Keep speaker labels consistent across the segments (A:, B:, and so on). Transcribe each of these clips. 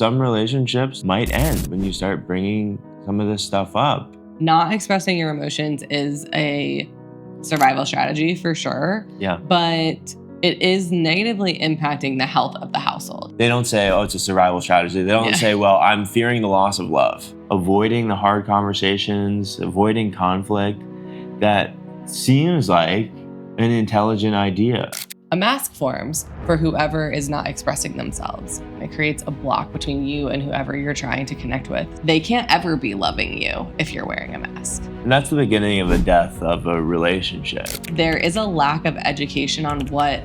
A: some relationships might end when you start bringing some of this stuff up.
B: Not expressing your emotions is a survival strategy for sure.
A: Yeah.
B: But it is negatively impacting the health of the household.
A: They don't say, oh, it's a survival strategy. They don't say, well, I'm fearing the loss of love. Avoiding the hard conversations, avoiding conflict, that seems like an intelligent idea.
B: A mask forms for whoever is not expressing themselves. It creates a block between you and whoever you're trying to connect with. They can't ever be loving you if you're wearing a mask.
A: And that's the beginning of the death of a relationship.
B: There is a lack of education on what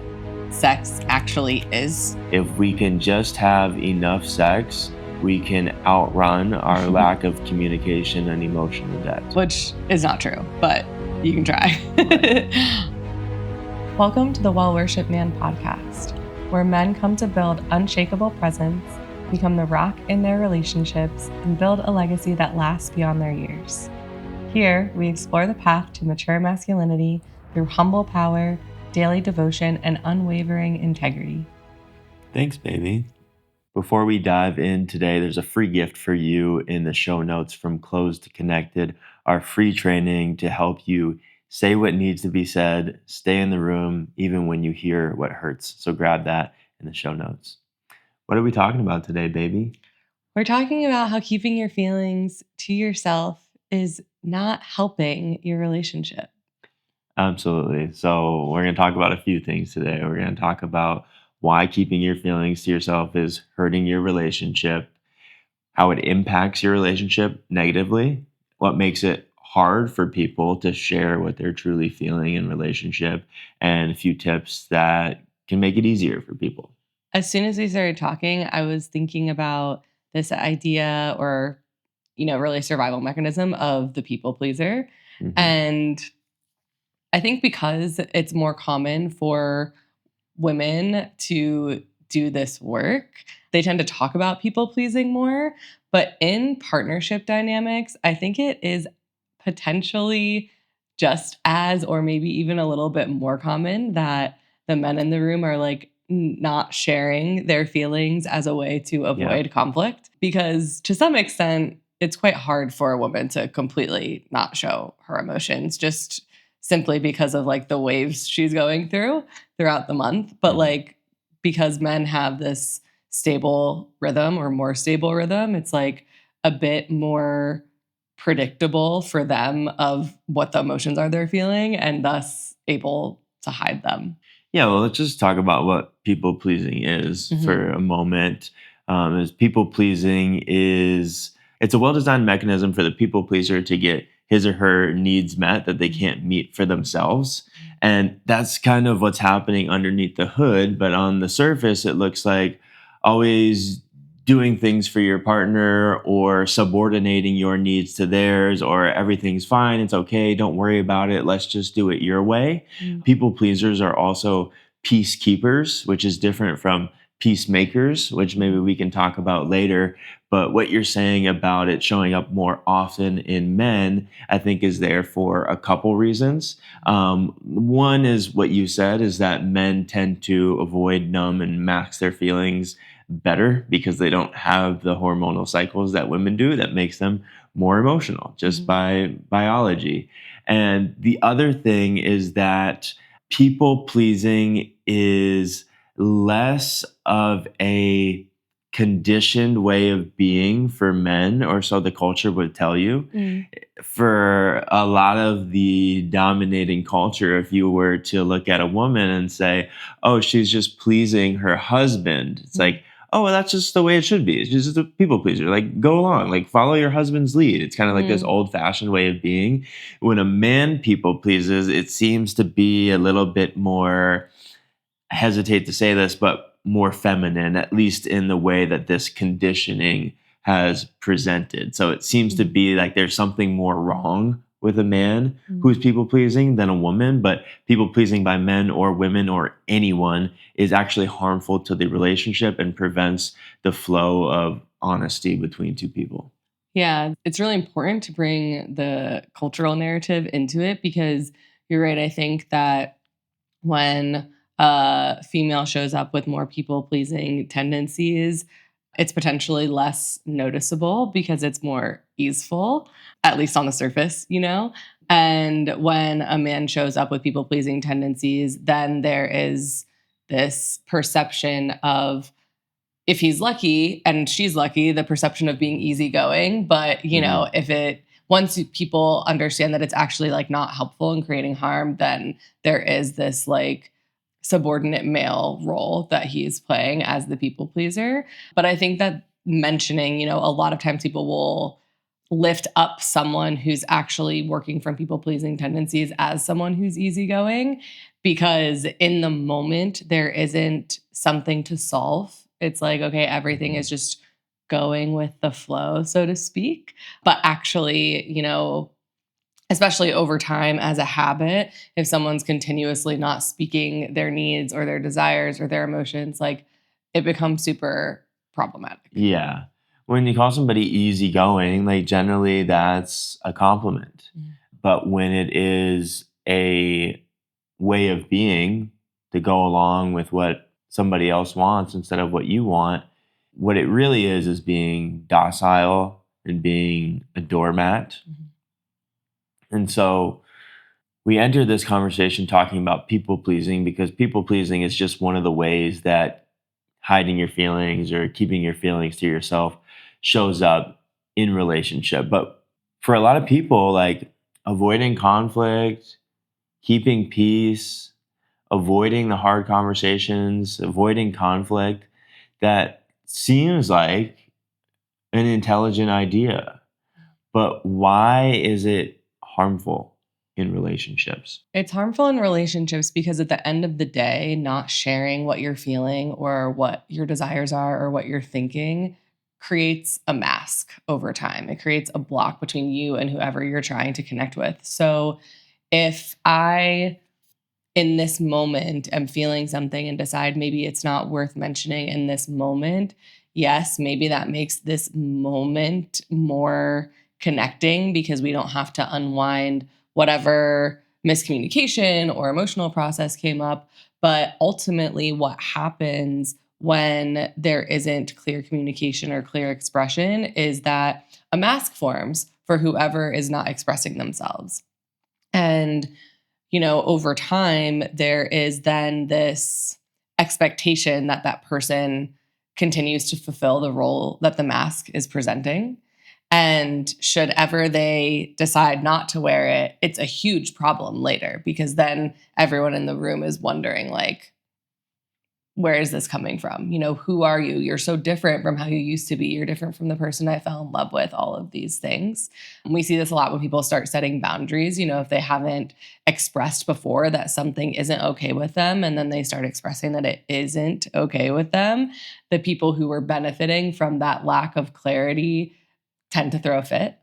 B: sex actually is.
A: If we can just have enough sex, we can outrun our lack of communication and emotional depth.
B: Which is not true, but you can try. Welcome to the Well Worship Man podcast, where men come to build unshakable presence, become the rock in their relationships, and build a legacy that lasts beyond their years. Here, we explore the path to mature masculinity through humble power, daily devotion, and unwavering integrity.
A: Thanks, baby. Before we dive in today, there's a free gift for you in the show notes from Close to Connected, our free training to help you say what needs to be said, stay in the room, even when you hear what hurts. So grab that in the show notes. What are we talking about today, baby?
B: We're talking about how keeping your feelings to yourself is not helping your relationship.
A: Absolutely. So we're going to talk about a few things today. We're going to talk about why keeping your feelings to yourself is hurting your relationship, how it impacts your relationship negatively, what makes it hard for people to share what they're truly feeling in relationship, and a few tips that can make it easier for people.
B: As soon as we started talking, I was thinking about this idea or, really survival mechanism of the people pleaser.
A: Mm-hmm.
B: And I think because it's more common for women to do this work, they tend to talk about people pleasing more. But in partnership dynamics, I think it is potentially just as, or maybe even a little bit more common that the men in the room are like not sharing their feelings as a way to avoid conflict. Because to some extent, it's quite hard for a woman to completely not show her emotions just simply because of like the waves she's going throughout the month. But like, because men have this stable rhythm or more stable rhythm, it's like a bit more predictable for them of what the emotions are they're feeling and thus able to hide them.
A: Yeah, well, let's just talk about what people pleasing is for a moment. Is people pleasing it's a well-designed mechanism for the people pleaser to get his or her needs met that they can't meet for themselves. And that's kind of what's happening underneath the hood. But on the surface, it looks like always doing things for your partner or subordinating your needs to theirs, or everything's fine, it's okay, don't worry about it, let's just do it your way. People pleasers are also peacekeepers, which is different from peacemakers, which maybe we can talk about later. But what you're saying about it showing up more often in men, I think is there for a couple reasons. One is what you said, is that men tend to avoid, numb, and mask their feelings better because they don't have the hormonal cycles that women do that makes them more emotional just by biology. And the other thing is that people pleasing is less of a conditioned way of being for men, or so the culture would tell you. For a lot of the dominating culture, if you were to look at a woman and say, oh, she's just pleasing her husband, it's like, oh, well, that's just the way it should be. It's just a people pleaser. Like, go along, like, follow your husband's lead. It's kind of like this old-fashioned way of being. When a man people pleases, it seems to be a little bit more, I hesitate to say this, but more feminine, at least in the way that this conditioning has presented. So it seems to be like there's something more wrong with a man who's people pleasing than a woman, but people pleasing by men or women or anyone is actually harmful to the relationship and prevents the flow of honesty between two people.
B: Yeah, it's really important to bring the cultural narrative into it because you're right. I think that when a female shows up with more people pleasing tendencies, It's potentially less noticeable because it's more easeful, at least on the surface, you know? And when a man shows up with people pleasing tendencies, then there is this perception of, if he's lucky and she's lucky, the perception of being easygoing. But,
A: Mhm.
B: if once people understand that it's actually like not helpful and creating harm, then there is this like subordinate male role that he's playing as the people pleaser. But I think that mentioning, a lot of times people will lift up someone who's actually working from people pleasing tendencies as someone who's easygoing, because in the moment there isn't something to solve. It's like, okay, everything is just going with the flow, so to speak. But actually, especially over time as a habit, if someone's continuously not speaking their needs or their desires or their emotions, like it becomes super problematic.
A: Yeah. When you call somebody easygoing, like generally that's a compliment.
B: Mm.
A: But when it is a way of being to go along with what somebody else wants instead of what you want, what it really is being docile and being a doormat.
B: Mhm.
A: And so we entered this conversation talking about people pleasing because people pleasing is just one of the ways that hiding your feelings or keeping your feelings to yourself shows up in relationship. But for a lot of people, like avoiding conflict, keeping peace, avoiding the hard conversations, avoiding conflict, that seems like an intelligent idea. But why is it harmful in relationships?
B: It's harmful in relationships because at the end of the day, not sharing what you're feeling or what your desires are or what you're thinking creates a mask over time. It creates a block between you and whoever you're trying to connect with. So if I, in this moment, am feeling something and decide maybe it's not worth mentioning in this moment, yes, maybe that makes this moment more connecting because we don't have to unwind whatever miscommunication or emotional process came up. But ultimately, what happens when there isn't clear communication or clear expression is that a mask forms for whoever is not expressing themselves. And over time, there is then this expectation that that person continues to fulfill the role that the mask is presenting. And should ever they decide not to wear it, it's a huge problem later because then everyone in the room is wondering, like, where is this coming from? Who are you? You're so different from how you used to be. You're different from the person I fell in love with, all of these things. And we see this a lot when people start setting boundaries, if they haven't expressed before that something isn't okay with them, and then they start expressing that it isn't okay with them, the people who were benefiting from that lack of clarity tend to throw a fit.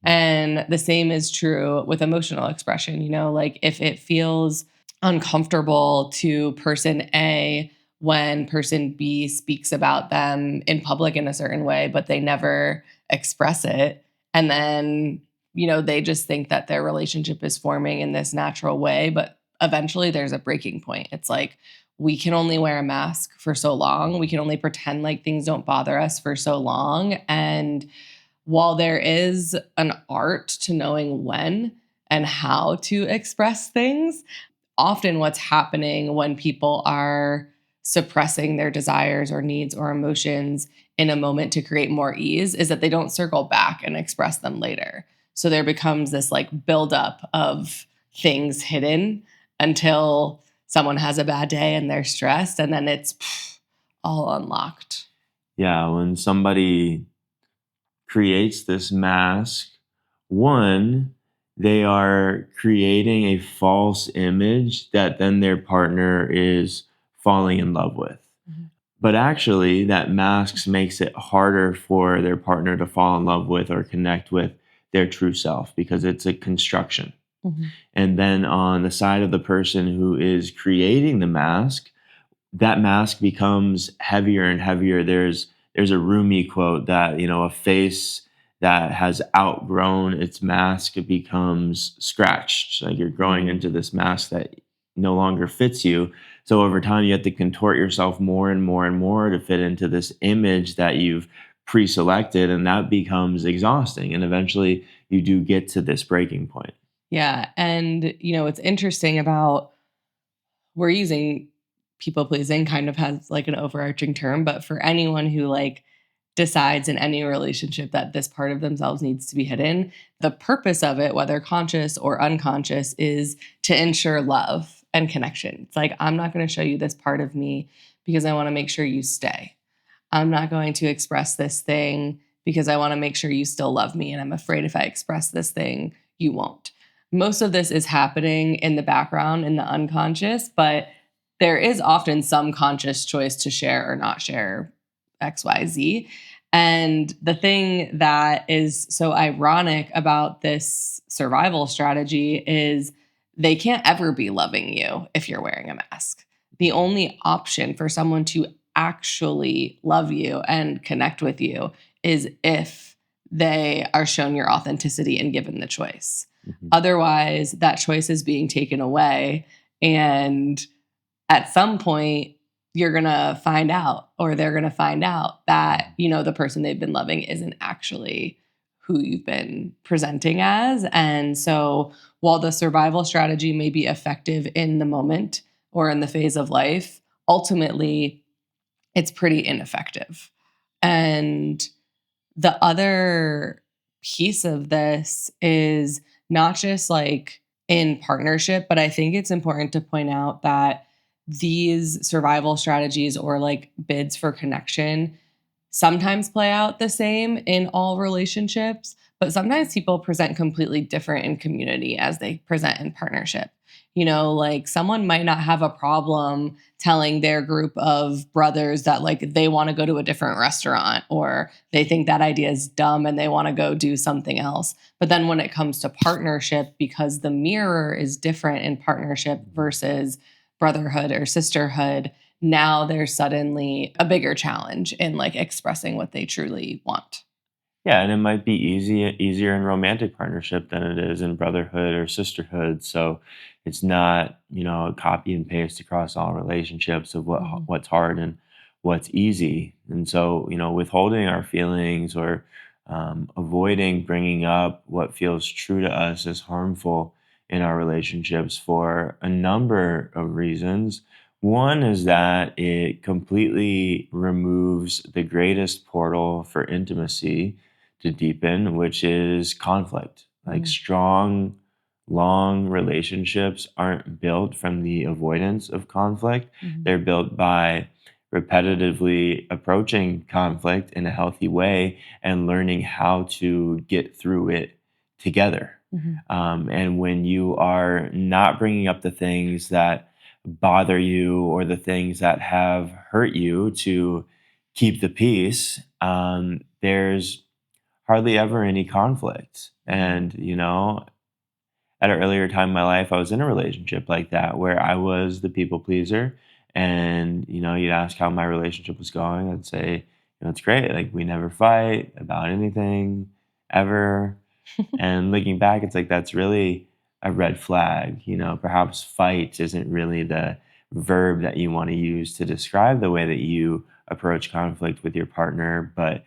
B: And the same is true with emotional expression. Like if it feels uncomfortable to person A when person B speaks about them in public in a certain way, but they never express it. And then, they just think that their relationship is forming in this natural way. But eventually there's a breaking point. It's like, we can only wear a mask for so long. We can only pretend like things don't bother us for so long. And while there is an art to knowing when and how to express things, often what's happening when people are suppressing their desires or needs or emotions in a moment to create more ease is that they don't circle back and express them later. So there becomes this like buildup of things hidden until someone has a bad day and they're stressed, and then it's all unlocked.
A: Yeah, when somebody creates this mask, one, they are creating a false image that then their partner is falling in love with.
B: Mhm.
A: But actually, that mask makes it harder for their partner to fall in love with or connect with their true self because it's a construction.
B: Mhm.
A: And then on the side of the person who is creating the mask, that mask becomes heavier and heavier. There's a Rumi quote that, a face that has outgrown its mask, it becomes scratched. Like you're growing into this mask that no longer fits you. So over time, you have to contort yourself more and more and more to fit into this image that you've pre-selected, and that becomes exhausting. And eventually, you do get to this breaking point.
B: Yeah. And, what's interesting about we're using people pleasing kind of has like an overarching term, but for anyone who like decides in any relationship that this part of themselves needs to be hidden, the purpose of it, whether conscious or unconscious, is to ensure love and connection. It's like, I'm not going to show you this part of me because I want to make sure you stay. I'm not going to express this thing because I want to make sure you still love me. And I'm afraid if I express this thing, you won't. Most of this is happening in the background, in the unconscious, but there is often some conscious choice to share or not share XYZ. And the thing that is so ironic about this survival strategy is they can't ever be loving you if you're wearing a mask. The only option for someone to actually love you and connect with you is if they are shown your authenticity and given the choice.
A: Mhm.
B: Otherwise, that choice is being taken away. And at some point, you're going to find out, or they're going to find out that, the person they've been loving isn't actually who you've been presenting as. And so while the survival strategy may be effective in the moment or in the phase of life, ultimately it's pretty ineffective. And the other piece of this is not just like in partnership, but I think it's important to point out that these survival strategies or like bids for connection sometimes play out the same in all relationships, but sometimes people present completely different in community as they present in partnership. Like someone might not have a problem telling their group of brothers that like they want to go to a different restaurant or they think that idea is dumb and they want to go do something else. But then when it comes to partnership, because the mirror is different in partnership versus brotherhood or sisterhood, now there's suddenly a bigger challenge in like expressing what they truly want.
A: Yeah, and it might be easier in romantic partnership than it is in brotherhood or sisterhood. So it's not, a copy and paste across all relationships of
B: Mhm.
A: what's hard and what's easy. And so, withholding our feelings or avoiding bringing up what feels true to us is harmful in our relationships for a number of reasons. One is that it completely removes the greatest portal for intimacy to deepen, which is conflict. Like
B: Mhm.
A: strong, long relationships aren't built from the avoidance of conflict.
B: Mhm.
A: They're built by repetitively approaching conflict in a healthy way and learning how to get through it together.
B: Mhm.
A: And when you are not bringing up the things that bother you or the things that have hurt you to keep the peace, there's hardly ever any conflict.
B: Mhm.
A: And, at an earlier time in my life, I was in a relationship like that where I was the people pleaser. And, you'd ask how my relationship was going. I'd say, it's great. Like, we never fight about anything ever. And looking back, it's like that's really a red flag. Perhaps fight isn't really the verb that you want to use to describe the way that you approach conflict with your partner, but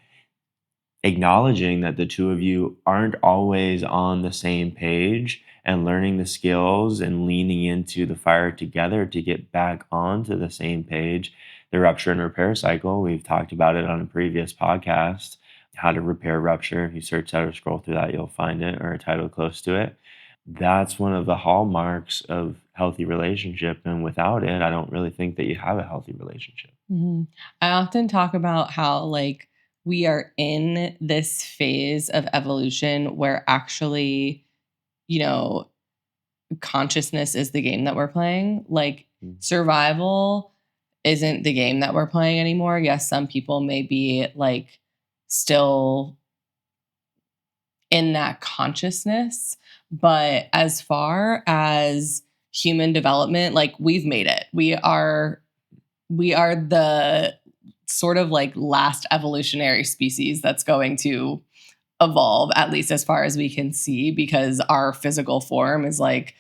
A: acknowledging that the two of you aren't always on the same page and learning the skills and leaning into the fire together to get back onto the same page. The rupture and repair cycle, we've talked about it on a previous podcast, how to repair rupture. If you search that or scroll through that, you'll find it or a title close to it. That's one of the hallmarks of healthy relationship. And without it, I don't really think that you have a healthy relationship.
B: Mhm. I often talk about how like we are in this phase of evolution where actually, you know, consciousness is the game that we're playing. Like
A: Mm.
B: survival isn't the game that we're playing anymore. Yes, some people may be like still in that consciousness, but as far as human development, like we've made it. We are the sort of like last evolutionary species that's going to evolve, at least as far as we can see, because our physical form is like,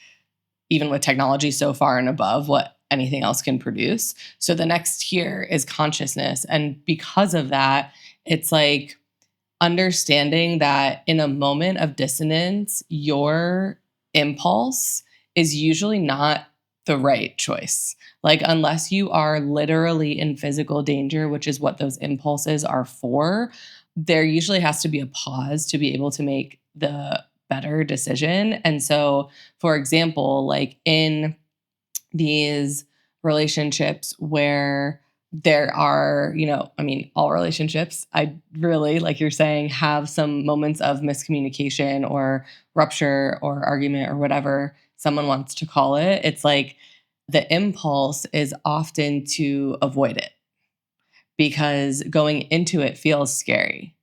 B: even with technology so far and above what anything else can produce. So the next tier is consciousness. And because of that, it's like understanding that in a moment of dissonance, your impulse is usually not the right choice. Like, unless you are literally in physical danger, which is what those impulses are for, there usually has to be a pause to be able to make the better decision. And so, for example, like in these relationships where there are, I mean, all relationships, I really, like you're saying, have some moments of miscommunication or rupture or argument or whatever someone wants to call it. It's like the impulse is often to avoid it because going into it feels scary.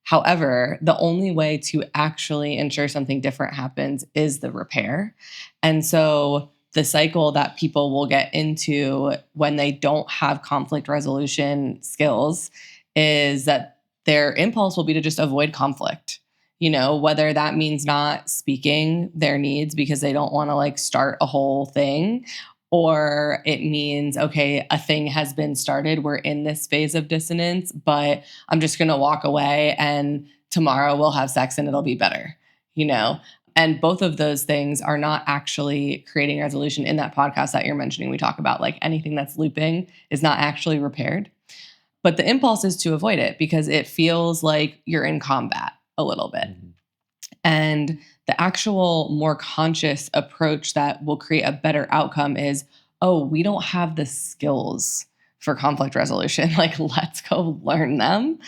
B: However, the only way to actually ensure something different happens is the repair. And so the cycle that people will get into when they don't have conflict resolution skills is that their impulse will be to just avoid conflict. Whether that means not speaking their needs because they don't want to like start a whole thing, or it means, okay, a thing has been started. We're in this phase of dissonance, but I'm just going to walk away and tomorrow we'll have sex and it'll be better, you know? And both of those things are not actually creating resolution. In that podcast that you're mentioning, we talk about like anything that's looping is not actually repaired. But the impulse is to avoid it because it feels like you're in combat a little bit.
A: Mhm.
B: And the actual more conscious approach that will create a better outcome is, oh, we don't have the skills for conflict resolution. Like, let's go learn them,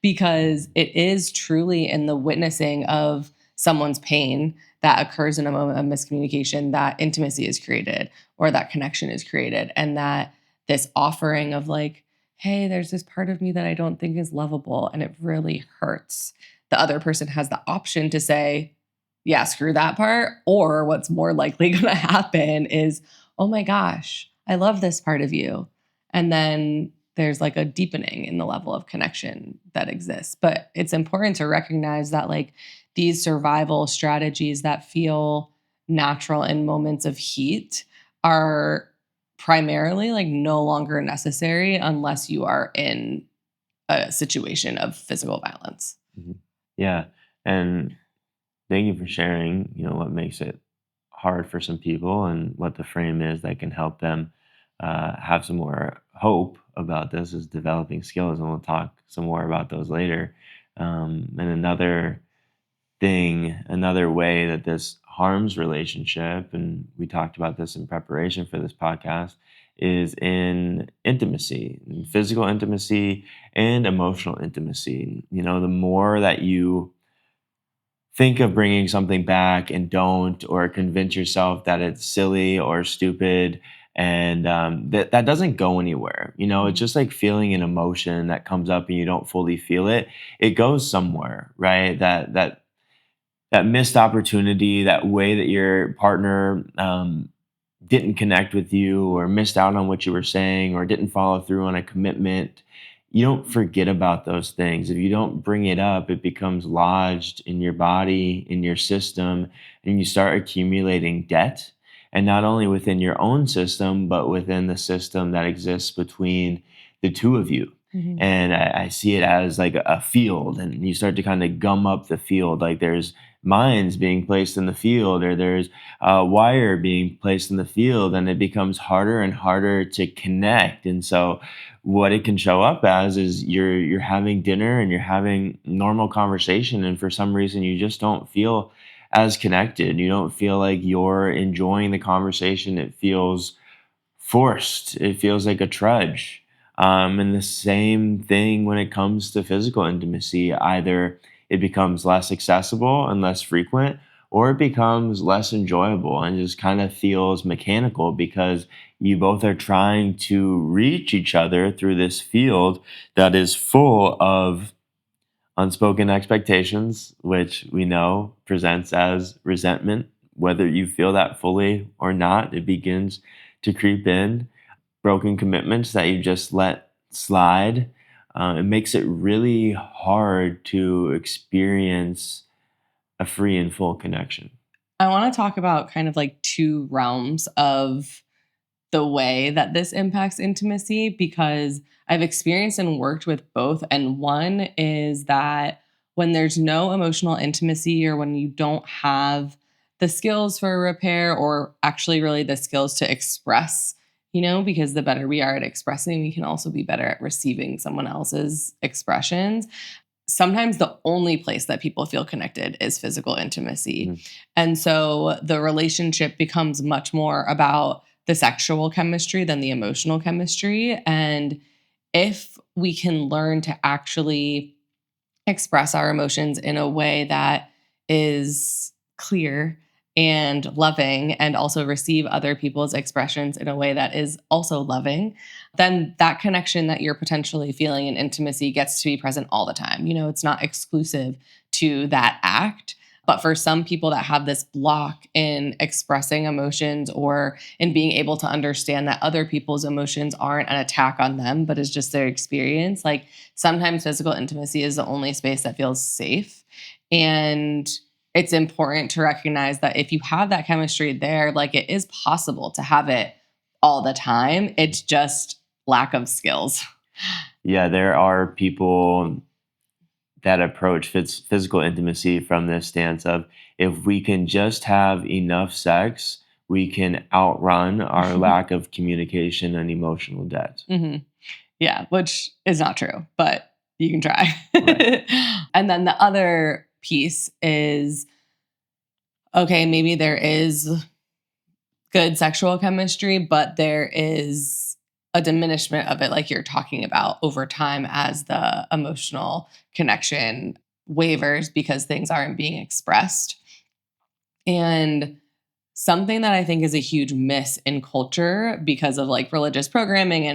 B: because it is truly in the witnessing of someone's pain that occurs in a moment of miscommunication that intimacy is created or that connection is created. And that this offering of like, hey, there's this part of me that I don't think is lovable and it really hurts. The other person has the option to say, yeah, screw that part. Or what's more likely going to happen is, oh my gosh, I love this part of you. And then there's like a deepening in the level of connection that exists. But it's important to recognize that like these survival strategies that feel natural in moments of heat are primarily like no longer necessary unless you are in a situation of physical violence.
A: Mhm. Yeah. And thank you for sharing, what makes it hard for some people and what the frame is that can help them have some more hope about this is developing skills. And we'll talk some more about those later. And another way that this harms relationship, and we talked about this in preparation for this podcast, is in intimacy, in physical intimacy and emotional intimacy. The more that you think of bringing something back and don't, or convince yourself that it's silly or stupid, and that doesn't go anywhere. It's just like feeling an emotion that comes up and you don't fully feel it. It goes somewhere, right? That missed opportunity, that way that your partner didn't connect with you or missed out on what you were saying or didn't follow through on a commitment. You don't forget about those things. If you don't bring it up, it becomes lodged in your body, in your system, and you start accumulating debt. And not only within your own system, but within the system that exists between the two of you.
B: Mhm.
A: And I see it as like a field, and you start to kind of gum up the field. Like there's mines being placed in the field, or there's wire being placed in the field, and it becomes harder and harder to connect. And so what it can show up as is you're having dinner and you're having normal conversation, and for some reason you just don't feel as connected. You don't feel like you're enjoying the conversation. It feels forced. It feels like a trudge. And the same thing when it comes to physical intimacy. Either it becomes less accessible and less frequent, or it becomes less enjoyable and just kind of feels mechanical because you both are trying to reach each other through this field that is full of unspoken expectations, which we know presents as resentment. Whether you feel that fully or not, it begins to creep in. Broken commitments that you just let slide. It makes it really hard to experience a free and full connection.
B: I want to talk about kind of like two realms of the way that this impacts intimacy because I've experienced and worked with both. And one is that when there's no emotional intimacy or when you don't have the skills for repair or actually really the skills to express, because the better we are at expressing, we can also be better at receiving someone else's expressions. Sometimes the only place that people feel connected is physical intimacy. And so the relationship becomes much more about the sexual chemistry than the emotional chemistry. And if we can learn to actually express our emotions in a way that is clear and loving and also receive other people's expressions in a way that is also loving, then that connection that you're potentially feeling in intimacy gets to be present all the time. It's not exclusive to that act. But for some people that have this block in expressing emotions or in being able to understand that other people's emotions aren't an attack on them, but is just their experience, like sometimes physical intimacy is the only space that feels safe. And it's important to recognize that if you have that chemistry there, like it is possible to have it all the time. It's just lack of skills.
A: Yeah, there are people that approach physical intimacy from this stance of if we can just have enough sex, we can outrun our lack of communication and emotional debt.
B: Yeah, which is not true, but you can try.
A: Right.
B: And then the other piece is, okay, maybe there is good sexual chemistry, but there is a diminishment of it, like you're talking about over time as the emotional connection wavers because things aren't being expressed. And something that I think is a huge miss in culture because of like religious programming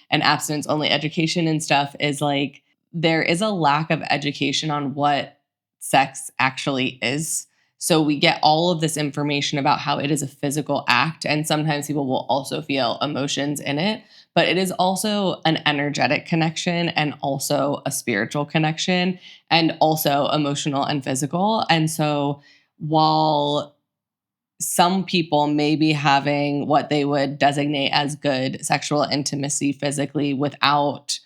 B: and abstinence only education and stuff is like there is a lack of education on what sex actually is. So we get all of this information about how it is a physical act, and sometimes people will also feel emotions in it, but it is also an energetic connection and also a spiritual connection and also emotional and physical. And so while some people may be having what they would designate as good sexual intimacy physically without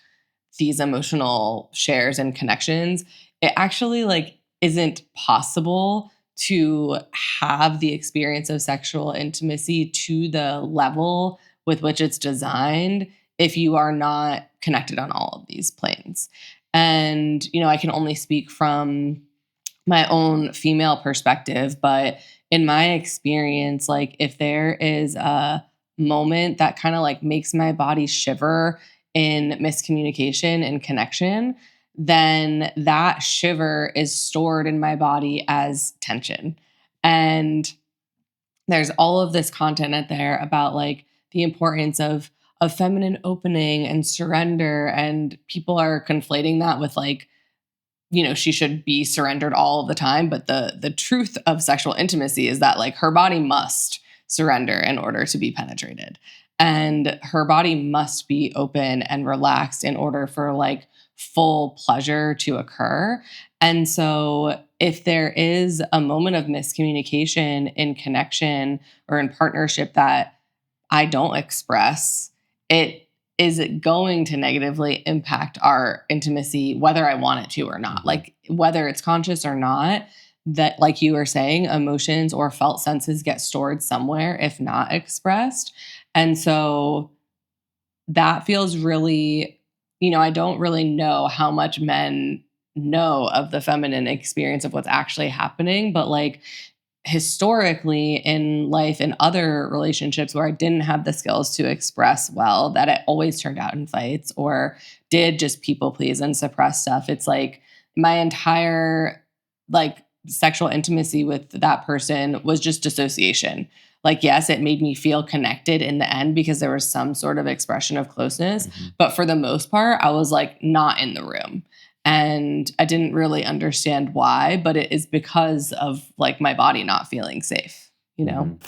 B: these emotional shares and connections, it actually like isn't possible to have the experience of sexual intimacy to the level with which it's designed if you are not connected on all of these planes. And I can only speak from my own female perspective, but in my experience, like if there is a moment that kind of like makes my body shiver in miscommunication and connection, then that shiver is stored in my body as tension. And there's all of this content out there about like the importance of feminine opening and surrender, and people are conflating that with like she should be surrendered all of the time. But the truth of sexual intimacy is that like her body must surrender in order to be penetrated. And her body must be open and relaxed in order for like full pleasure to occur. And so if there is a moment of miscommunication in connection or in partnership that I don't express, it is it going to negatively impact our intimacy, whether I want it to or not. Like whether it's conscious or not, that like you were saying, emotions or felt senses get stored somewhere if not expressed. And so that feels really, I don't really know how much men know of the feminine experience of what's actually happening, but like historically in life in other relationships where I didn't have the skills to express well, that it always turned out in fights or did just people please and suppress stuff. It's like my entire like sexual intimacy with that person was just dissociation. Like, yes, it made me feel connected in the end because there was some sort of expression of closeness. But for the most part, I was like not in the room. And I didn't really understand why, but it is because of like my body not feeling safe. you know?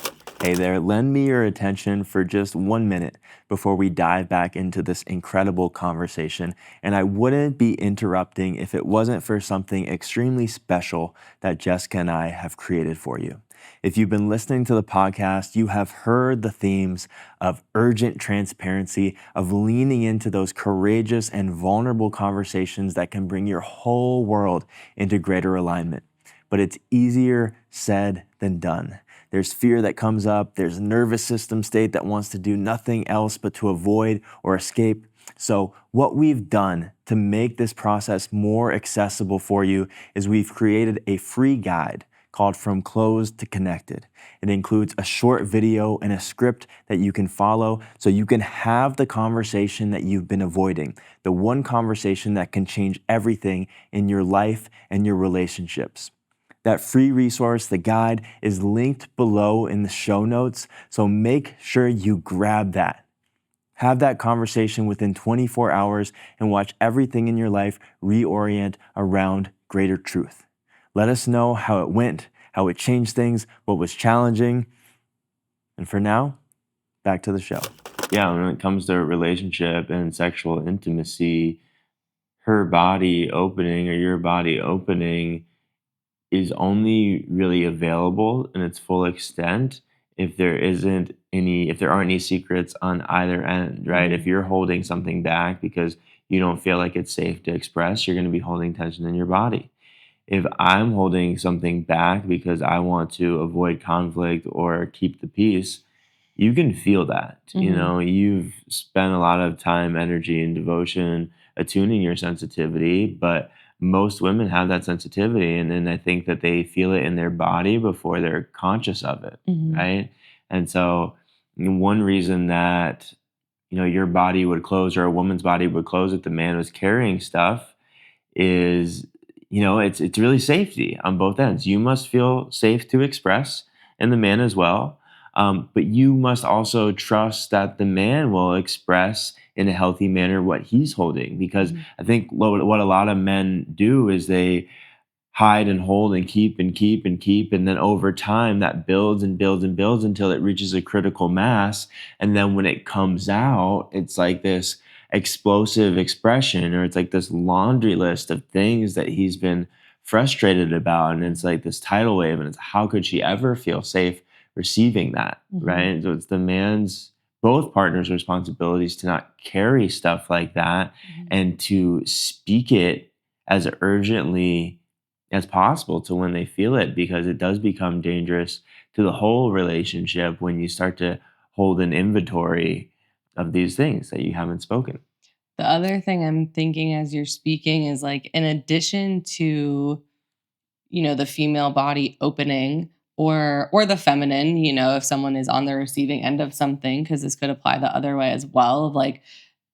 A: Hey there, lend me your attention for just 1 minute before we dive back into this incredible conversation. And I wouldn't be interrupting if it wasn't for something extremely special that Jessica and I have created for you. If you've been listening to the podcast, you have heard the themes of urgent transparency, of leaning into those courageous and vulnerable conversations that can bring your whole world into greater alignment. But it's easier said than done. There's fear that comes up. There's a nervous system state that wants to do nothing else but to avoid or escape. So what we've done to make this process more accessible for you is we've created a free guide called From Closed to Connected. It includes a short video and a script that you can follow so you can have the conversation that you've been avoiding, the one conversation that can change everything in your life and your relationships. That free resource, the guide, is linked below in the show notes, so make sure you grab that. Have that conversation within 24 hours and watch everything in your life reorient around greater truth. Let us know how it went, how it changed things, what was challenging. And for now, back to the show. Yeah, when it comes to a relationship and sexual intimacy, her body opening or your body opening is only really available in its full extent if there aren't any secrets on either end, right? If you're holding something back because you don't feel like it's safe to express, you're going to be holding tension in your body. If I'm holding something back because I want to avoid conflict or keep the peace, you can feel that. You've spent a lot of time, energy, and devotion attuning your sensitivity, but most women have that sensitivity, and then I think that they feel it in their body before they're conscious of it, right? And so one reason that your body would close or a woman's body would close if the man was carrying stuff is it's really safety on both ends. You must feel safe to express, and the man as well. But you must also trust that the man will express in a healthy manner what he's holding. Because I think what a lot of men do is they hide and hold and keep and keep and keep. And then over time, that builds and builds and builds until it reaches a critical mass. And then when it comes out, it's like this explosive expression, or it's like this laundry list of things that he's been frustrated about. And it's like this tidal wave. And it's how could she ever feel safe receiving that, right? So it's the man's, both partners' responsibilities to not carry stuff like that and to speak it as urgently as possible to when they feel it, because it does become dangerous to the whole relationship when you start to hold an inventory of these things that you haven't spoken.
B: The other thing I'm thinking as you're speaking is like, in addition to, the female body opening or the feminine, if someone is on the receiving end of something, because this could apply the other way as well, of like,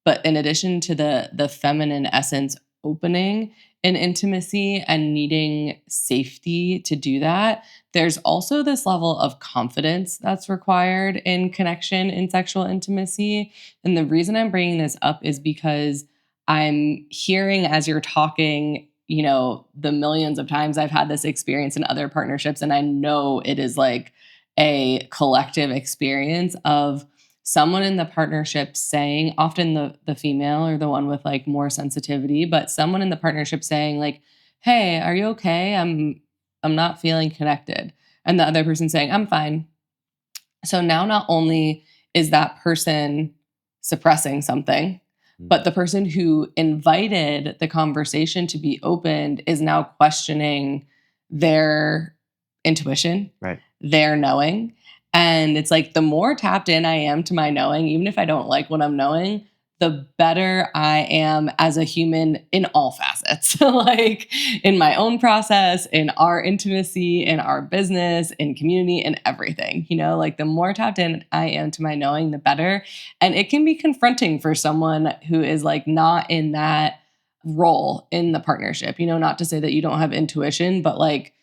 B: but in addition to the feminine essence opening in intimacy and needing safety to do that, there's also this level of confidence that's required in connection in sexual intimacy. And the reason I'm bringing this up is because I'm hearing as you're talking, the millions of times I've had this experience in other partnerships, and I know it is like a collective experience of someone in the partnership saying, often the female or the one with like more sensitivity, but someone in the partnership saying like, "Hey, are you okay? I'm not feeling connected." And the other person saying, "I'm fine." So now not only is that person suppressing something, but the person who invited the conversation to be opened is now questioning their intuition,
A: Right.
B: their knowing. And it's like, the more tapped in I am to my knowing, even if I don't like what I'm knowing, the better I am as a human in all facets, like in my own process, in our intimacy, in our business, in community, in everything, like the more tapped in I am to my knowing, the better. And it can be confronting for someone who is like not in that role in the partnership, not to say that you don't have intuition, but like,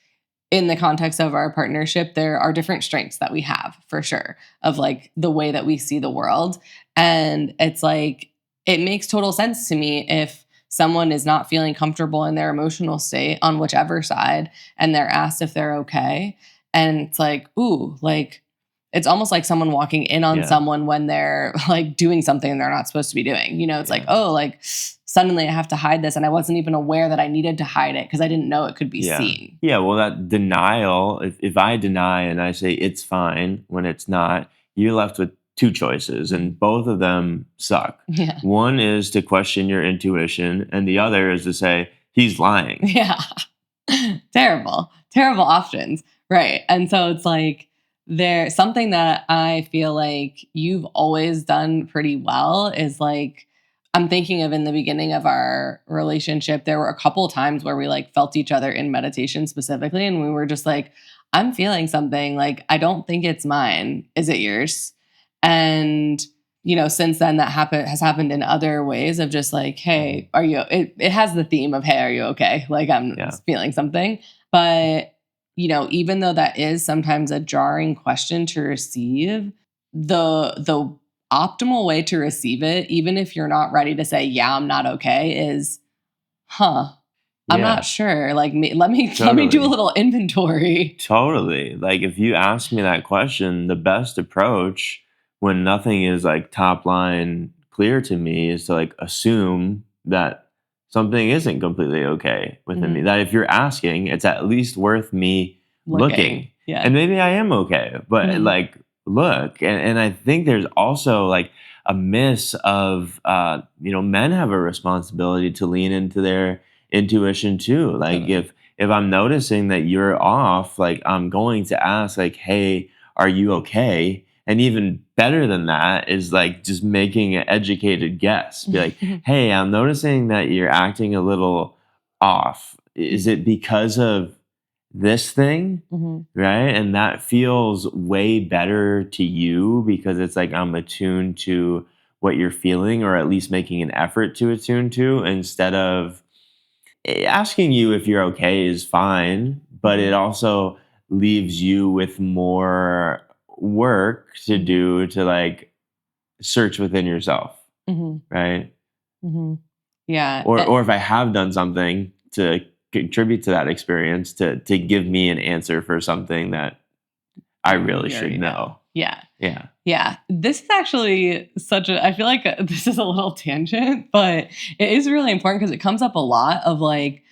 B: in the context of our partnership, there are different strengths that we have for sure of like the way that we see the world. And it's like, it makes total sense to me if someone is not feeling comfortable in their emotional state on whichever side, and they're asked if they're okay. And it's like, ooh, like it's almost like someone walking in on
A: Yeah.
B: someone when they're like doing something they're not supposed to be doing. You know, it's like,
A: Yeah.
B: oh, like suddenly I have to hide this. And I wasn't even aware that I needed to hide it because I didn't know it could be
A: Yeah.
B: seen.
A: Yeah. Well, that denial, if I deny and I say it's fine when it's not, you're left with two choices, and both of them suck.
B: Yeah.
A: One is to question your intuition, and the other is to say, he's lying.
B: Yeah. Terrible options. Right. And so it's like there's something that I feel like you've always done pretty well is like, I'm thinking of in the beginning of our relationship, there were a couple of times where we like felt each other in meditation specifically. And we were just like, I'm feeling something. Like, I don't think it's mine. Is it yours? And since then that has happened in other ways of just like, hey, are you, it has the theme of, hey, are you okay? Like I'm feeling something. But, even though that is sometimes a jarring question to receive, the optimal way to receive it, even if you're not ready to say, yeah, I'm not okay, is, I'm not sure. Like, let me do a little inventory.
A: Totally. Like if you ask me that question, the best approach when nothing is like top line clear to me is to like assume that something isn't completely okay within me. That if you're asking, it's at least worth me looking.
B: Yeah.
A: And maybe I am okay, but like look. And I think there's also like a miss of men have a responsibility to lean into their intuition too. Like if I'm noticing that you're off, like I'm going to ask like, hey, are you okay? And even better than that is like just making an educated guess. Be like, hey, I'm noticing that you're acting a little off. Is it because of this thing? Right? And that feels way better to you because it's like I'm attuned to what you're feeling, or at least making an effort to attune to, instead of asking you if you're okay is fine, but it also leaves you with more work to do to like search within yourself, right?
B: Yeah.
A: Or if I have done something to contribute to that experience, to give me an answer for something that I really should know.
B: Yeah.
A: Yeah.
B: Yeah. This is actually I feel like this is a little tangent, but it is really important because it comes up a lot of like,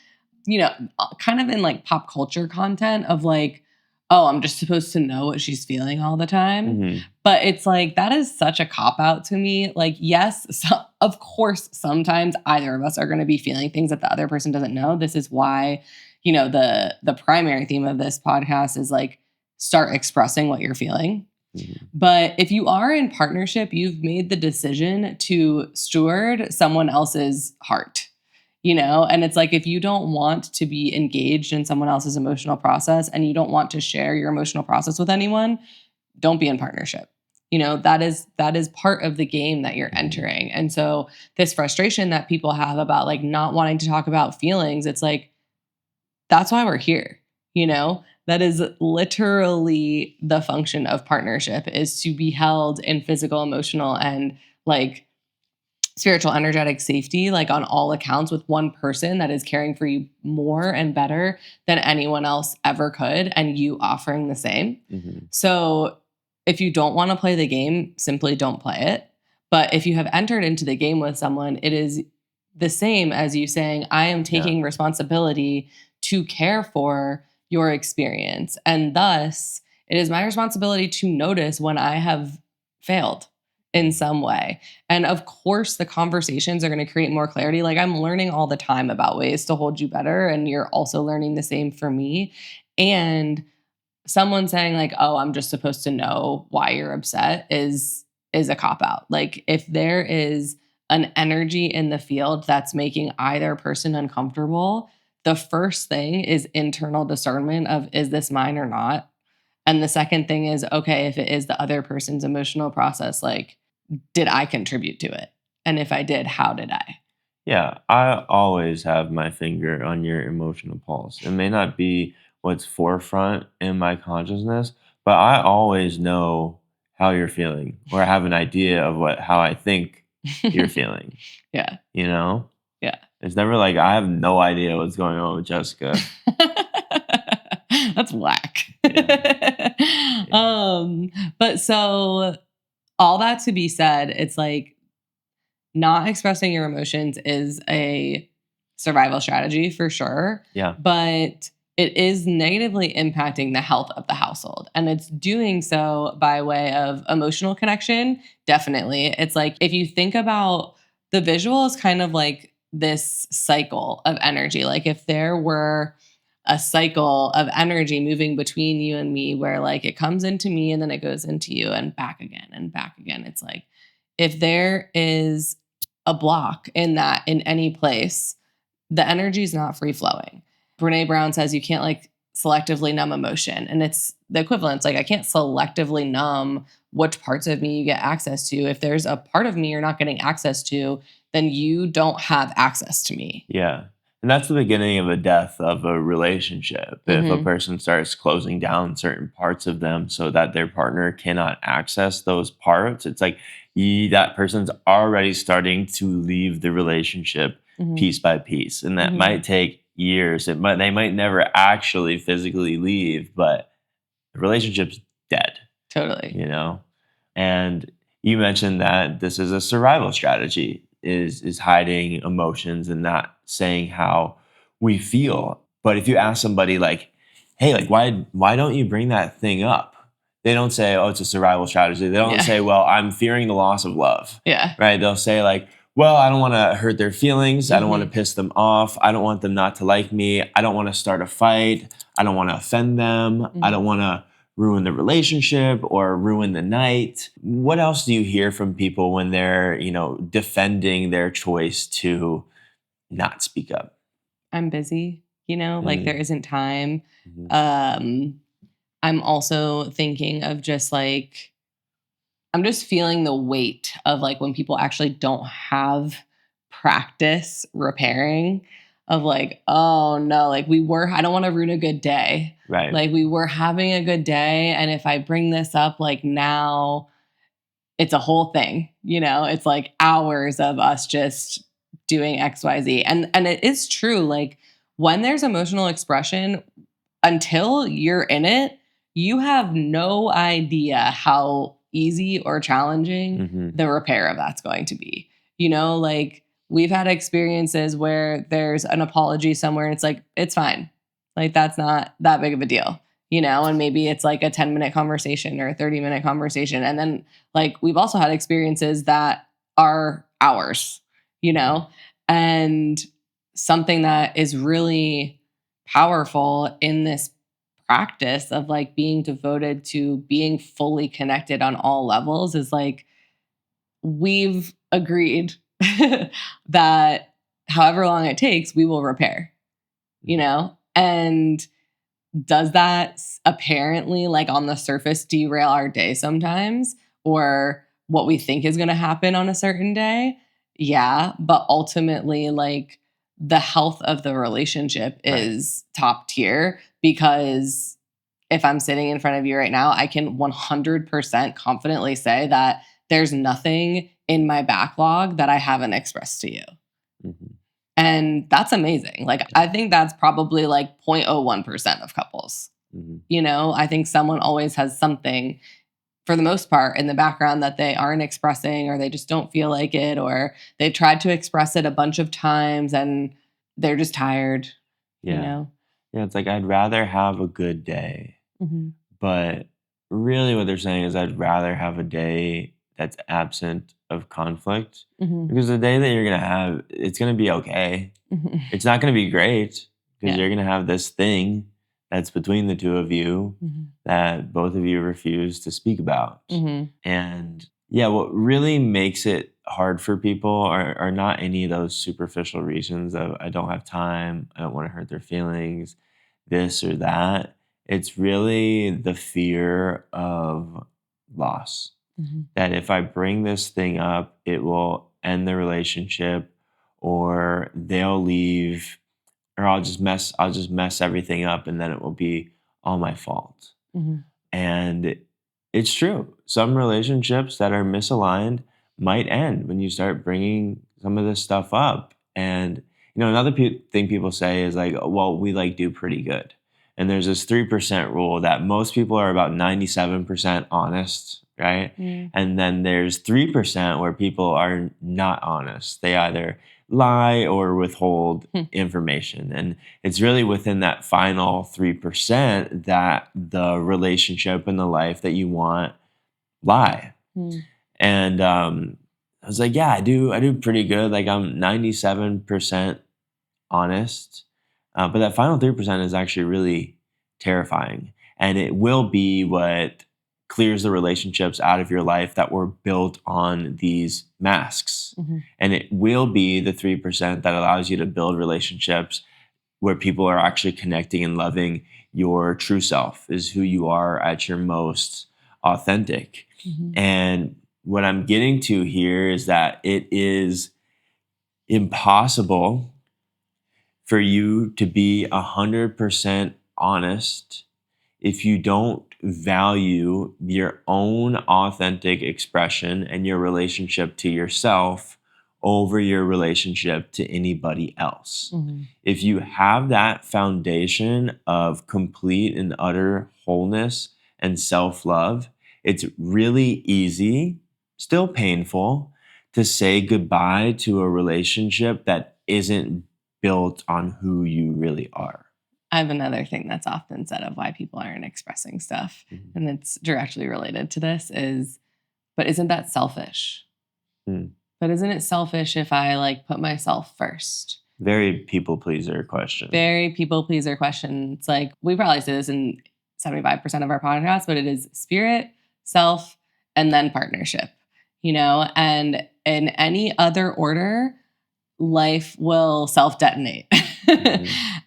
B: kind of in like pop culture content of like, oh, I'm just supposed to know what she's feeling all the time. But it's like, that is such a cop out to me. Like, yes, of course, sometimes either of us are going to be feeling things that the other person doesn't know. This is why, the primary theme of this podcast is like, start expressing what you're feeling. But if you are in partnership, you've made the decision to steward someone else's heart, and it's like, if you don't want to be engaged in someone else's emotional process and you don't want to share your emotional process with anyone, don't be in partnership. That is part of the game that you're entering. And so this frustration that people have about like not wanting to talk about feelings, it's like, that's why we're here. That is literally the function of partnership, is to be held in physical, emotional, and like spiritual, energetic safety, like on all accounts, with one person that is caring for you more and better than anyone else ever could, and you offering the same. So if you don't want to play the game, simply don't play it. But if you have entered into the game with someone, it is the same as you saying, I am taking responsibility to care for your experience. And thus, it is my responsibility to notice when I have failed in some way. And of course, the conversations are going to create more clarity. Like, I'm learning all the time about ways to hold you better, and you're also learning the same for me. And someone saying like, oh, I'm just supposed to know why you're upset is a cop out. Like, if there is an energy in the field that's making either person uncomfortable, the first thing is internal discernment of, is this mine or not? And the second thing is, okay, if it is the other person's emotional process, like, did I contribute to it? And if I did, how did I?
A: Yeah, I always have my finger on your emotional pulse. It may not be what's forefront in my consciousness, but I always know how you're feeling, or I have an idea of how I think you're feeling.
B: Yeah.
A: You know?
B: Yeah.
A: It's never like I have no idea what's going on with Jessica.
B: That's whack.
A: Yeah.
B: But so all that to be said, it's like not expressing your emotions is a survival strategy for sure.
A: Yeah.
B: But it is negatively impacting the health of the household. And it's doing so by way of emotional connection. Definitely. It's like if you think about the visual is kind of like this cycle of energy. Like if there were a cycle of energy moving between you and me where like it comes into me and then it goes into you and back again and back again. It's like if there is a block in that in any place, the energy is not free flowing. Brene Brown says you can't like selectively numb emotion. And it's the equivalent. It's like I can't selectively numb which parts of me you get access to. If there's a part of me you're not getting access to, then you don't have access to me.
A: Yeah. And that's the beginning of a death of a relationship. If a person starts closing down certain parts of them so that their partner cannot access those parts, it's like that person's already starting to leave the relationship piece by piece. And that might take years. They might never actually physically leave, but the relationship's dead.
B: Totally.
A: You know? And you mentioned that this is a survival strategy, is hiding emotions and not saying how we feel. But if you ask somebody like, hey, like why don't you bring that thing up? They don't say, oh, it's a survival strategy. They don't say, well, I'm fearing the loss of love.
B: Yeah.
A: Right? They'll say like, well, I don't want to hurt their feelings. I don't want to piss them off. I don't want them not to like me. I don't want to start a fight. I don't want to offend them. I don't want to ruin the relationship or ruin the night. What else do you hear from people when they're, defending their choice to not speak up?
B: I'm busy, like there isn't time.
A: Mhm.
B: I'm also thinking of just like, I'm just feeling the weight of like when people actually don't have practice repairing of like, oh no, like I don't want to ruin a good day.
A: Right.
B: Like we were having a good day. And if I bring this up, like now it's a whole thing, it's like hours of us just doing XYZ. And it is true. Like when there's emotional expression, until you're in it, you have no idea how easy or challenging the repair of that's going to be. Like we've had experiences where there's an apology somewhere and it's like, it's fine. Like that's not that big of a deal, and maybe it's like a 10-minute conversation or a 30-minute conversation. And then like we've also had experiences that are hours, and something that is really powerful in this practice of like being devoted to being fully connected on all levels is like we've agreed that however long it takes we will repair, and does that apparently like on the surface derail our day sometimes or what we think is going to happen on a certain day? Yeah, but ultimately like the health of the relationship is top tier because if I'm sitting in front of you right now, I can 100% confidently say that there's nothing in my backlog that I haven't expressed to you.
A: Mhm.
B: And that's amazing. Like, I think that's probably like 0.01% of couples. I think someone always has something for the most part in the background that they aren't expressing or they just don't feel like it or they've tried to express it a bunch of times and they're just tired,
A: Yeah. Yeah, it's like I'd rather have a good day. But really what they're saying is I'd rather have a day that's absent of conflict because the day that you're going to have, it's going to be okay. It's not going to be great because you're going to have this thing that's between the two of you that both of you refuse to speak about. And yeah, what really makes it hard for people are not any of those superficial reasons of I don't have time, I don't want to hurt their feelings, this or that. It's really the fear of loss. That if I bring this thing up, it will end the relationship or they'll leave or I'll just mess everything up and then it will be all my fault. And it's true. Some relationships that are misaligned might end when you start bringing some of this stuff up. And another thing people say is like, well, we like do pretty good. And there's this 3% rule that most people are about 97% honest, right? And then there's 3% where people are not honest. They either lie or withhold information. And it's really within that final 3% that the relationship and the life that you want lie. And I was like, yeah, I do pretty good. Like I'm 97% honest. But that final 3% is actually really terrifying. And it will be what clears the relationships out of your life that were built on these masks. And it will be the 3% that allows you to build relationships where people are actually connecting and loving your true self, is who you are at your most authentic. And what I'm getting to here is that it is impossible for you to be 100% honest if you don't value your own authentic expression and your relationship to yourself over your relationship to anybody else. If you have that foundation of complete and utter wholeness and self-love, it's really easy, still painful, to say goodbye to a relationship that isn't built on who you really are.
B: I have another thing that's often said of why people aren't expressing stuff, and it's directly related to this is, but isn't that selfish? But isn't it selfish if I like put myself first?
A: Very people pleaser question.
B: Very people pleaser question. It's like, we probably say this in 75% of our podcasts, but it is spirit, self, and then partnership, you know, and in any other order, life will self-detonate.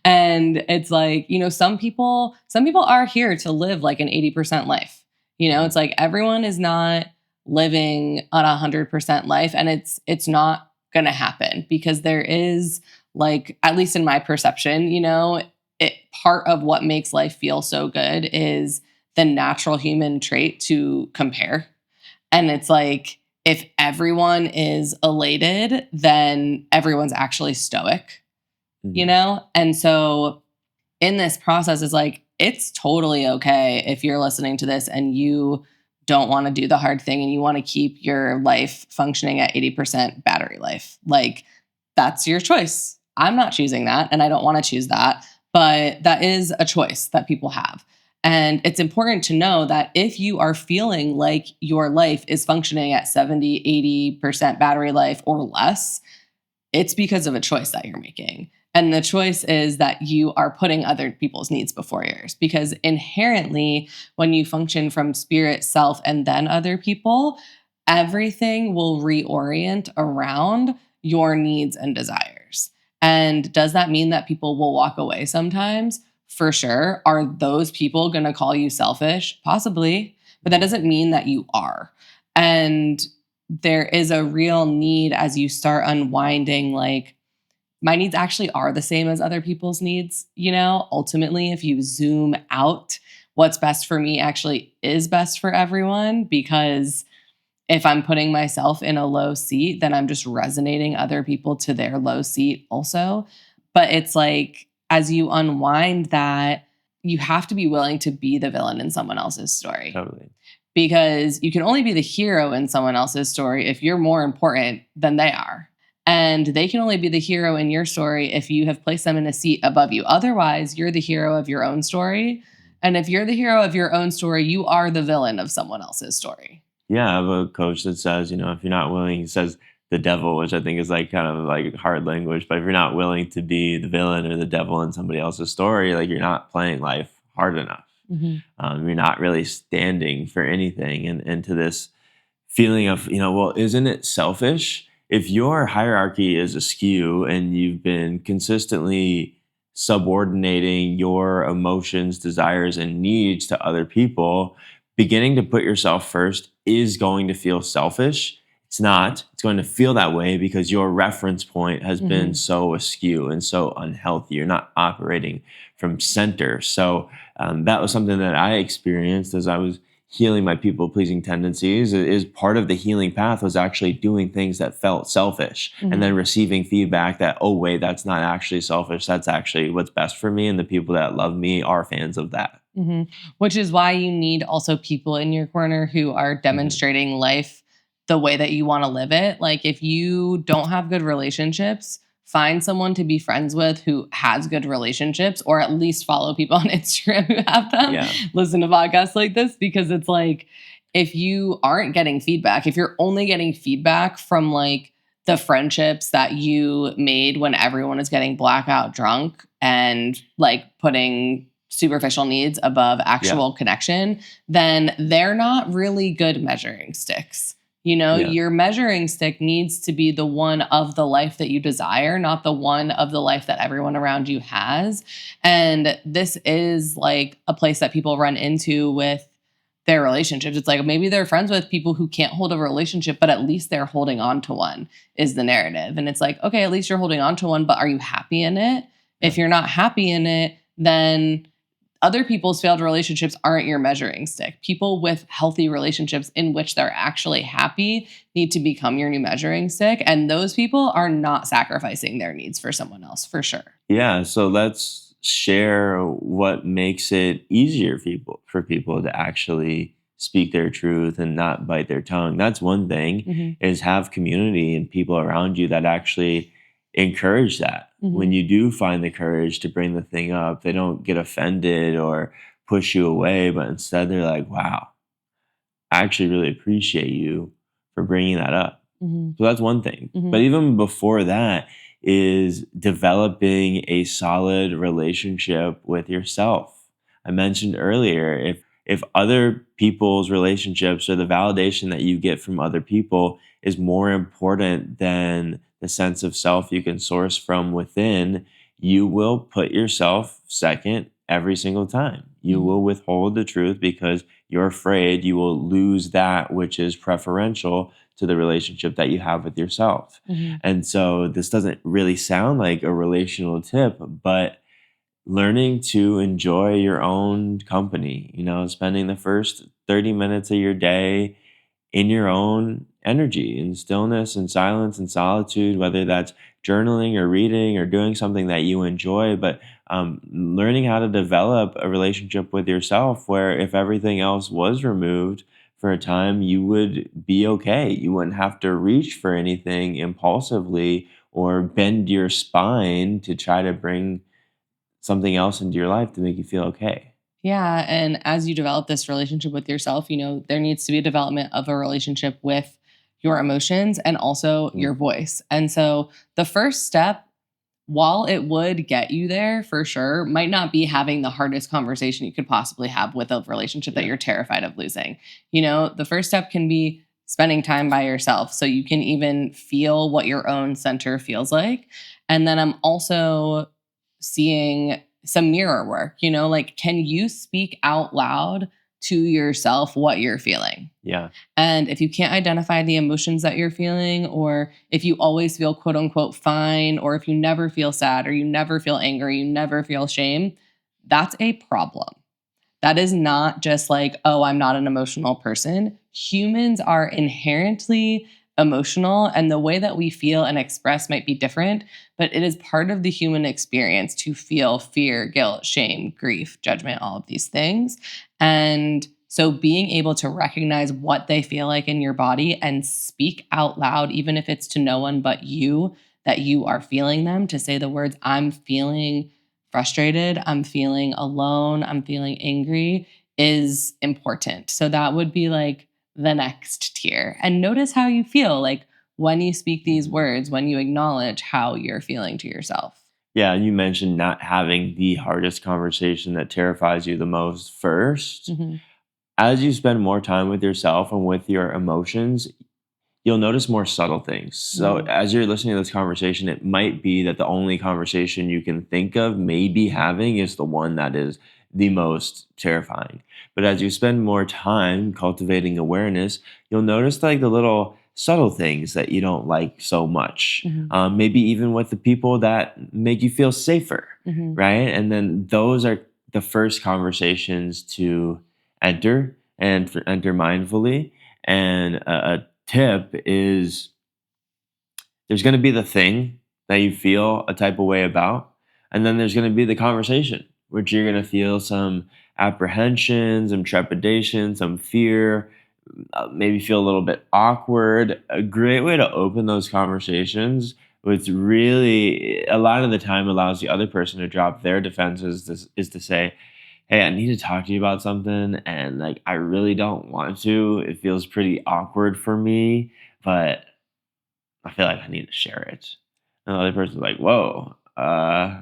B: And it's like, you know, some people are here to live like an 80% life. You know, it's like everyone is not living on 100% life, and it's not going to happen because there is, like, at least in my perception, you know, part of what makes life feel so good is the natural human trait to compare. And it's like, if everyone is elated, then everyone's actually stoic, you know? And so in this process, it's like, it's totally okay if you're listening to this and you don't want to do the hard thing and you want to keep your life functioning at 80% battery life. Like, that's your choice. I'm not choosing that, and I don't want to choose that, but that is a choice that people have. And it's important to know that if you are feeling like your life is functioning at 70, 80% battery life or less, it's because of a choice that you're making. And the choice is that you are putting other people's needs before yours, because inherently, when you function from spirit, self, and then other people, everything will reorient around your needs and desires. And does that mean that people will walk away sometimes? For sure. Are those people going to call you selfish? Possibly, but that doesn't mean that you are. And there is a real need as you start unwinding, like, my needs actually are the same as other people's needs. You know, ultimately, if you zoom out, what's best for me actually is best for everyone, because if I'm putting myself in a low seat, then I'm just resonating other people to their low seat also. But it's like, as you unwind that, you have to be willing to be the villain in someone else's story.
A: Totally.
B: Because you can only be the hero in someone else's story if you're more important than they are. And they can only be the hero in your story if you have placed them in a seat above you. Otherwise, you're the hero of your own story. And if you're the hero of your own story, you are the villain of someone else's story.
A: Yeah, I have a coach that says, you know, if you're not willing, he says the devil, which I think is like kind of like hard language, but if you're not willing to be the villain or the devil in somebody else's story, like, you're not playing life hard enough. You're not really standing for anything. And to this feeling of, you know, well, isn't it selfish? If your hierarchy is askew and you've been consistently subordinating your emotions, desires, and needs to other people, beginning to put yourself first is going to feel selfish. It's not. It's going to feel that way because your reference point has been so askew and so unhealthy. You're not operating from center. So that was something that I experienced as I was healing my people pleasing tendencies is part of the healing path was actually doing things that felt selfish and then receiving feedback that, oh, wait, that's not actually selfish. That's actually what's best for me. And the people that love me are fans of that.
B: Which is why you need also people in your corner who are demonstrating life the way that you want to live it. Like if you don't have good relationships, find someone to be friends with who has good relationships, or at least follow people on Instagram who have them.
A: Yeah.
B: Listen to podcasts like this, because it's like, if you aren't getting feedback, if you're only getting feedback from like the friendships that you made when everyone is getting blackout drunk and like putting superficial needs above actual connection, then they're not really good measuring sticks. Your measuring stick needs to be the one of the life that you desire, not the one of the life that everyone around you has. And this is like a place that people run into with their relationships. It's like maybe they're friends with people who can't hold a relationship, but at least they're holding on to one, is the narrative. And it's like, okay, at least you're holding on to one, but are you happy in it? If you're not happy in it, then other people's failed relationships aren't your measuring stick. People with healthy relationships in which they're actually happy need to become your new measuring stick. And those people are not sacrificing their needs for someone else, for sure.
A: Yeah. So let's share what makes it easier for people to actually speak their truth and not bite their tongue. That's one thing, is have community and people around you that actually encourage that. When you do find the courage to bring the thing up, they don't get offended or push you away, but instead they're like, wow, I actually really appreciate you for bringing that up. So that's one thing. But even before that is developing a solid relationship with yourself. I mentioned earlier, if other people's relationships or the validation that you get from other people is more important than the sense of self you can source from within, you will put yourself second every single time. You will withhold the truth because you're afraid you will lose that which is preferential to the relationship that you have with yourself. And so this doesn't really sound like a relational tip, but learning to enjoy your own company, spending the first 30 minutes of your day in your own energy, in stillness and silence and solitude, whether that's journaling or reading or doing something that you enjoy, but learning how to develop a relationship with yourself where if everything else was removed for a time, you would be okay. You wouldn't have to reach for anything impulsively or bend your spine to try to bring something else into your life to make you feel okay.
B: Yeah. And as you develop this relationship with yourself, there needs to be a development of a relationship with your emotions and also your voice. And so the first step, while it would get you there for sure, might not be having the hardest conversation you could possibly have with a relationship that you're terrified of losing. The first step can be spending time by yourself so you can even feel what your own center feels like. And then I'm also seeing some mirror work, like, can you speak out loud to yourself what you're feeling?
A: Yeah.
B: And if you can't identify the emotions that you're feeling, or if you always feel quote unquote fine, or if you never feel sad, or you never feel angry, you never feel shame, that's a problem. That is not just like, oh, I'm not an emotional person. Humans are inherently emotional, and the way that we feel and express might be different, but it is part of the human experience to feel fear, guilt, shame, grief, judgment, all of these things. And so being able to recognize what they feel like in your body and speak out loud, even if it's to no one but you, that you are feeling them, to say the words, I'm feeling frustrated, I'm feeling alone, I'm feeling angry, is important. So that would be like the next tier. And notice how you feel, like when you speak these words, when you acknowledge how you're feeling to yourself.
A: Yeah, and you mentioned not having the hardest conversation that terrifies you the most first. As you spend more time with yourself and with your emotions, you'll notice more subtle things. So as you're listening to this conversation, it might be that the only conversation you can think of maybe having is the one that is the most terrifying. But as you spend more time cultivating awareness, you'll notice like the little subtle things that you don't like so much. Maybe even with the people that make you feel safer, right? And then those are the first conversations to enter and enter mindfully. And a tip is there's going to be the thing that you feel a type of way about, and then there's going to be the conversation, which you're going to feel some apprehension, some trepidation, some fear, maybe feel a little bit awkward. A great way to open those conversations, which really a lot of the time allows the other person to drop their defenses, is to say, hey, I need to talk to you about something, and like I really don't want to. It feels pretty awkward for me, but I feel like I need to share it. And the other person's like, whoa,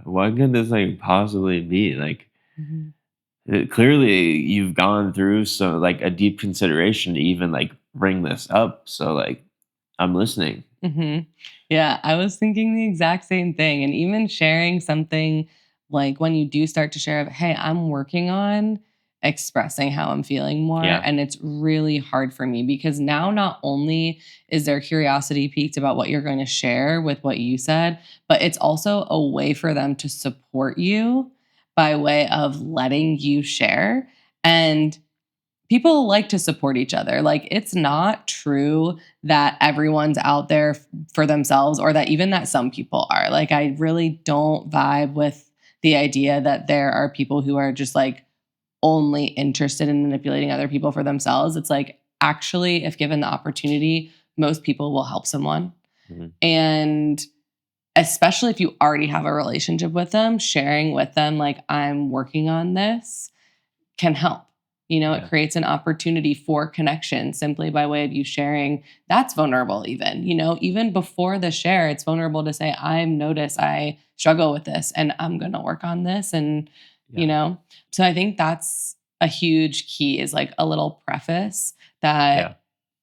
A: what could this like possibly be? Like,
B: Mhm.
A: clearly you've gone through so like a deep consideration to even like bring this up. So like, I'm listening.
B: Mhm. Yeah, I was thinking the exact same thing. And even sharing something like when you do start to share, hey, I'm working on expressing how I'm feeling more.
A: Yeah.
B: And it's really hard for me because now not only is there curiosity piqued about what you're going to share with what you said, but it's also a way for them to support you by way of letting you share. And people like to support each other. Like, it's not true that everyone's out there for themselves, or that even that some people are. Like, I really don't vibe with the idea that there are people who are just like only interested in manipulating other people for themselves. It's like, actually, if given the opportunity, most people will help someone.
A: Mhm.
B: And especially if you already have a relationship with them, sharing with them, like, I'm working on this, can help. It
A: Yeah.
B: creates an opportunity for connection simply by way of you sharing. That's vulnerable, even before the share, it's vulnerable to say, I'm notice I struggle with this and I'm going to work on this. And,
A: Yeah.
B: you know, so I think that's a huge key, is like a little preface that
A: Yeah.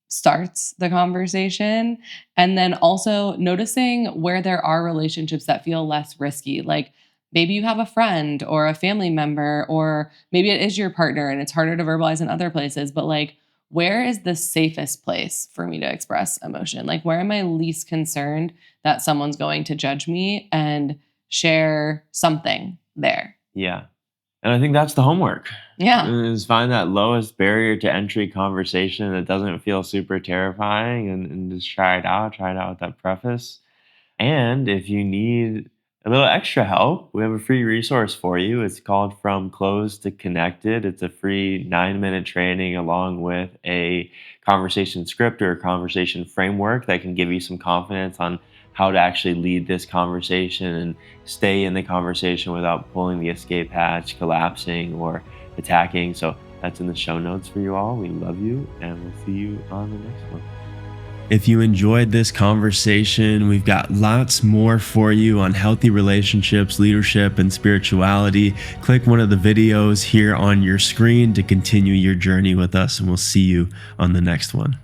B: starts the conversation. And then also noticing where there are relationships that feel less risky. Like, maybe you have a friend or a family member, or maybe it is your partner and it's harder to verbalize in other places, but like, where is the safest place for me to express emotion? Like, where am I least concerned that someone's going to judge me, and share something there?
A: Yeah. And I think that's the homework,
B: Yeah.
A: is find that lowest barrier to entry conversation that doesn't feel super terrifying, and just try it out with that preface. And if you need a little extra help, we have a free resource for you. It's called From Closed to Connected. It's a free 9-minute training along with a conversation script or a conversation framework that can give you some confidence on how to actually lead this conversation and stay in the conversation without pulling the escape hatch, collapsing, or attacking. So that's in the show notes for you all. We love you, and we'll see you on the next one. If you enjoyed this conversation, we've got lots more for you on healthy relationships, leadership, and spirituality. Click one of the videos here on your screen to continue your journey with us, and we'll see you on the next one.